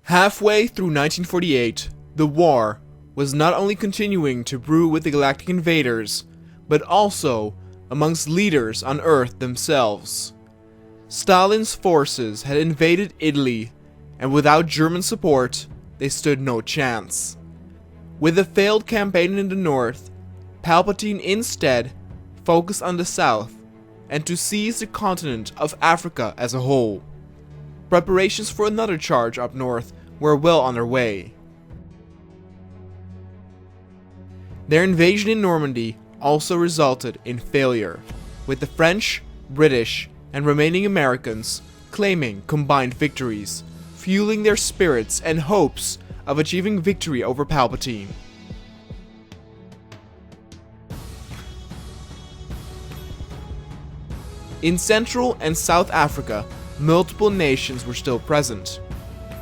Halfway through 1948, the war was not only continuing to brew with the galactic invaders, but also amongst leaders on Earth themselves. Stalin's forces had invaded Italy, and without German support, they stood no chance. With a failed campaign in the north, Palpatine instead focused on the south, and to seize the continent of Africa as a whole. Preparations for another charge up north were well on their way. Their invasion in Normandy also resulted in failure, with the French, British, and remaining Americans claiming combined victories, fueling their spirits and hopes of achieving victory over Palpatine. In Central and South Africa, multiple nations were still present.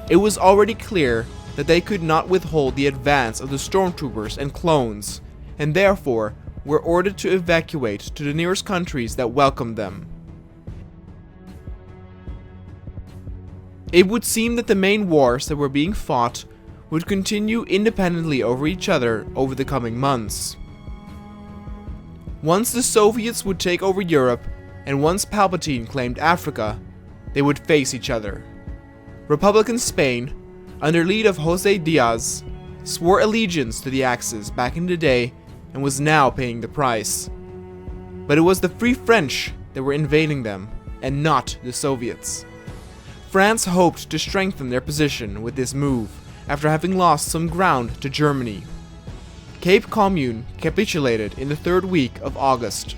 It was already clear that they could not withhold the advance of the stormtroopers and clones, and therefore were ordered to evacuate to the nearest countries that welcomed them. It would seem that the main wars that were being fought would continue independently over each other over the coming months. Once the Soviets would take over Europe, and once Palpatine claimed Africa, they would face each other. Republican Spain, under lead of José Diaz, swore allegiance to the Axis back in the day and was now paying the price. But it was the Free French that were invading them, and not the Soviets. France hoped to strengthen their position with this move, after having lost some ground to Germany. Cape Commune capitulated in the third week of August.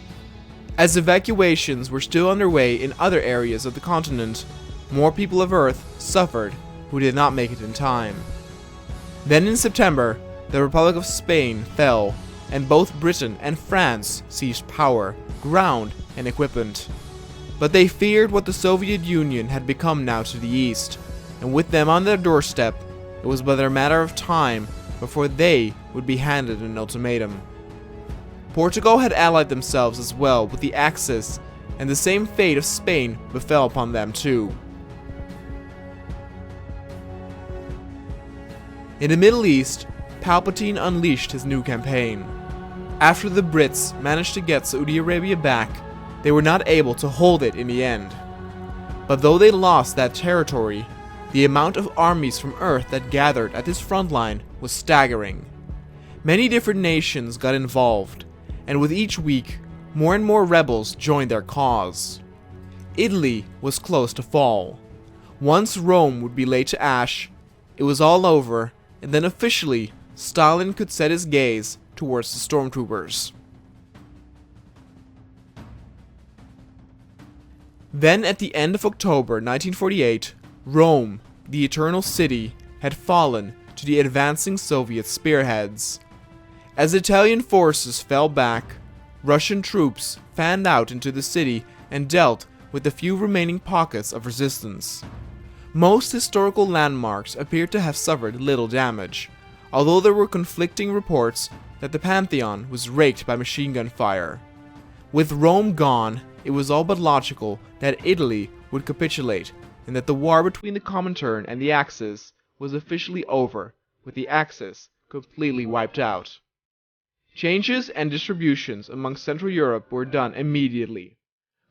As evacuations were still underway in other areas of the continent, more people of Earth suffered who did not make it in time. Then in September, the Republic of Spain fell, and both Britain and France seized power, ground, and equipment. But they feared what the Soviet Union had become now to the east, and with them on their doorstep, it was but a matter of time before they would be handed an ultimatum. Portugal had allied themselves as well with the Axis, and the same fate of Spain befell upon them too. In the Middle East, Palpatine unleashed his new campaign. After the Brits managed to get Saudi Arabia back, they were not able to hold it in the end. But though they lost that territory, the amount of armies from Earth that gathered at this front line was staggering. Many different nations got involved, and with each week, more and more rebels joined their cause. Italy was close to fall. Once Rome would be laid to ash, it was all over, and then officially, Stalin could set his gaze towards the stormtroopers. Then at the end of October 1948, Rome, the Eternal City, had fallen to the advancing Soviet spearheads. As Italian forces fell back, Russian troops fanned out into the city and dealt with the few remaining pockets of resistance. Most historical landmarks appeared to have suffered little damage, although there were conflicting reports that the Pantheon was raked by machine gun fire. With Rome gone, it was all but logical that Italy would capitulate, and that the war between the Comintern and the Axis was officially over, with the Axis completely wiped out. Changes and distributions among Central Europe were done immediately.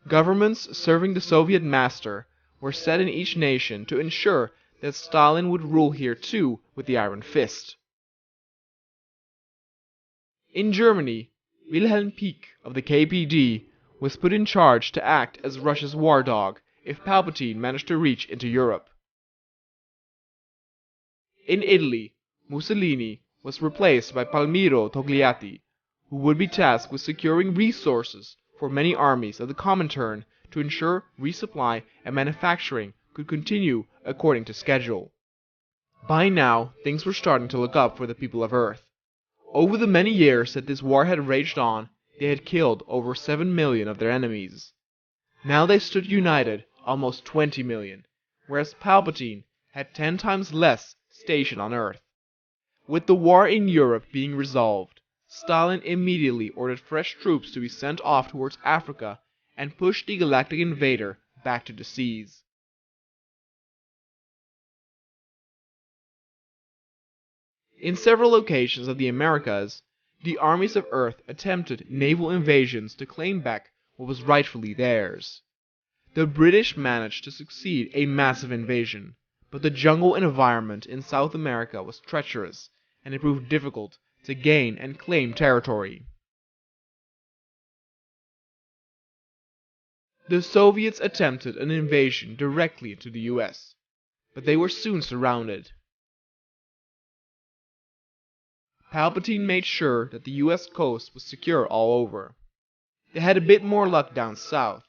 Governments serving the Soviet master were set in each nation to ensure that Stalin would rule here too with the iron fist. In Germany, Wilhelm Pieck of the KPD was put in charge to act as Russia's war dog if Palpatine managed to reach into Europe. In Italy, Mussolini was replaced by Palmiro Togliatti, who would be tasked with securing resources for many armies of the Comintern to ensure resupply and manufacturing could continue according to schedule. By now, things were starting to look up for the people of Earth. Over the many years that this war had raged on, they had killed over 7 million of their enemies. Now they stood united, almost 20 million, whereas Palpatine had 10 times less stationed on Earth. With the war in Europe being resolved, Stalin immediately ordered fresh troops to be sent off towards Africa and pushed the galactic invader back to the seas. In several locations of the Americas, the armies of Earth attempted naval invasions to claim back what was rightfully theirs. The British managed to succeed a massive invasion, but the jungle environment in South America was treacherous, and it proved difficult to gain and claim territory. The Soviets attempted an invasion directly into the US, but they were soon surrounded. Palpatine made sure that the US coast was secure all over. They had a bit more luck down south,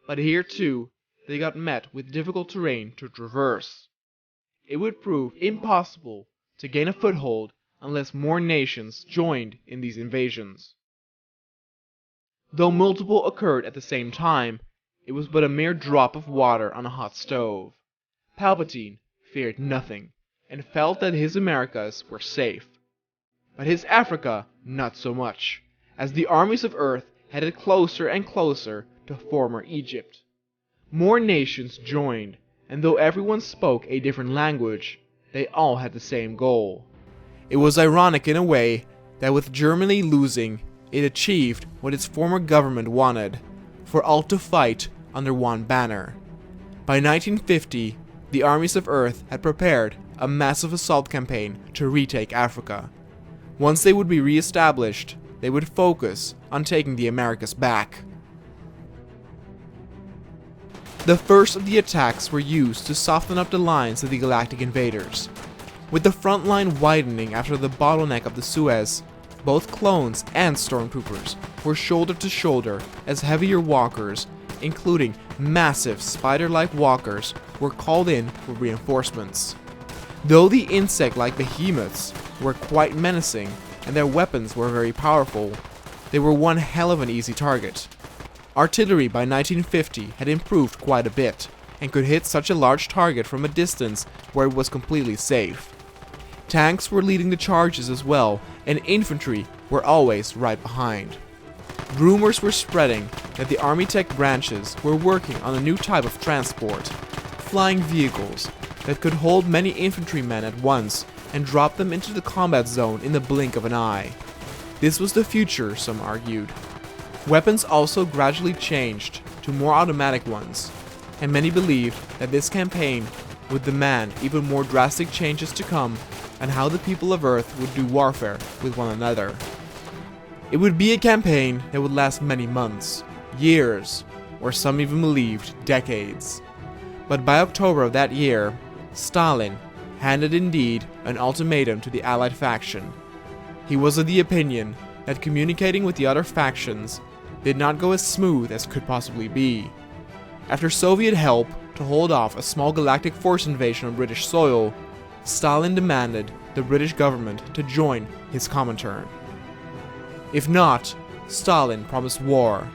but here too they got met with difficult terrain to traverse. It would prove impossible to gain a foothold unless more nations joined in these invasions. Though multiple occurred at the same time, it was but a mere drop of water on a hot stove. Palpatine feared nothing, and felt that his Americas were safe. But his Africa, not so much, as the armies of Earth headed closer and closer to former Egypt. More nations joined, and though everyone spoke a different language, they all had the same goal. It was ironic in a way that with Germany losing, it achieved what its former government wanted, for all to fight under one banner. By 1950, the armies of Earth had prepared a massive assault campaign to retake Africa. Once they would be re-established, they would focus on taking the Americas back. The first of the attacks were used to soften up the lines of the galactic invaders. With the front line widening after the bottleneck of the Suez, both clones and stormtroopers were shoulder to shoulder as heavier walkers, including massive spider-like walkers, were called in for reinforcements. Though the insect-like behemoths were quite menacing and their weapons were very powerful, they were one hell of an easy target. Artillery by 1950 had improved quite a bit, and could hit such a large target from a distance where it was completely safe. Tanks were leading the charges as well, and infantry were always right behind. Rumors were spreading that the Army Tech branches were working on a new type of transport, flying vehicles that could hold many infantrymen at once and drop them into the combat zone in the blink of an eye. This was the future, some argued. Weapons also gradually changed to more automatic ones, and many believed that this campaign would demand even more drastic changes to come on how the people of Earth would do warfare with one another. It would be a campaign that would last many months, years, or some even believed decades. But by October of that year, Stalin handed indeed an ultimatum to the Allied faction. He was of the opinion that communicating with the other factions did not go as smooth as could possibly be. After Soviet help to hold off a small galactic force invasion on British soil, Stalin demanded the British government to join his Comintern. If not, Stalin promised war,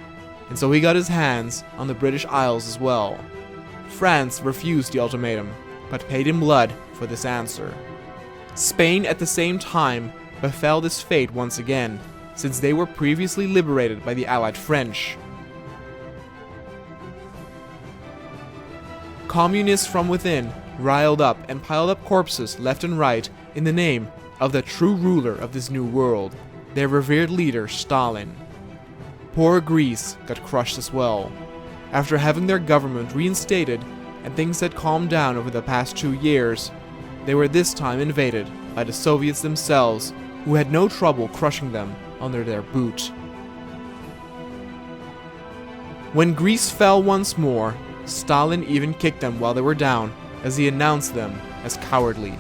and so he got his hands on the British Isles as well. France refused the ultimatum, but paid in blood for this answer. Spain at the same time befell this fate once again, since they were previously liberated by the Allied French. Communists from within riled up and piled up corpses left and right in the name of the true ruler of this new world, their revered leader Stalin. Poor Greece got crushed as well. After having their government reinstated and things had calmed down over the past 2 years, they were this time invaded by the Soviets themselves, who had no trouble crushing them under their boot. When Greece fell once more, Stalin even kicked them while they were down, as he announced them as cowardly.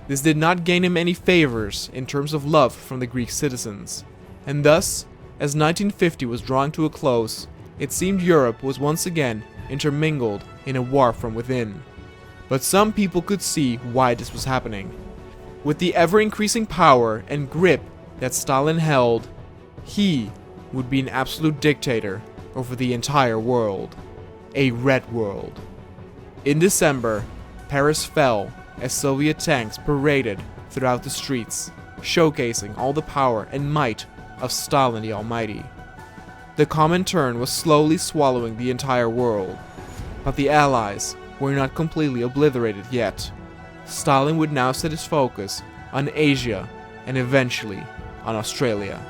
This did not gain him any favors in terms of love from the Greek citizens, and thus, as 1950 was drawing to a close, it seemed Europe was once again intermingled in a war from within. But some people could see why this was happening. With the ever-increasing power and grip that Stalin held, he would be an absolute dictator over the entire world. A red world. In December, Paris fell as Soviet tanks paraded throughout the streets, showcasing all the power and might of Stalin the Almighty. The Comintern was slowly swallowing the entire world, but the Allies were not completely obliterated yet. Stalin would now set his focus on Asia, and eventually on Australia.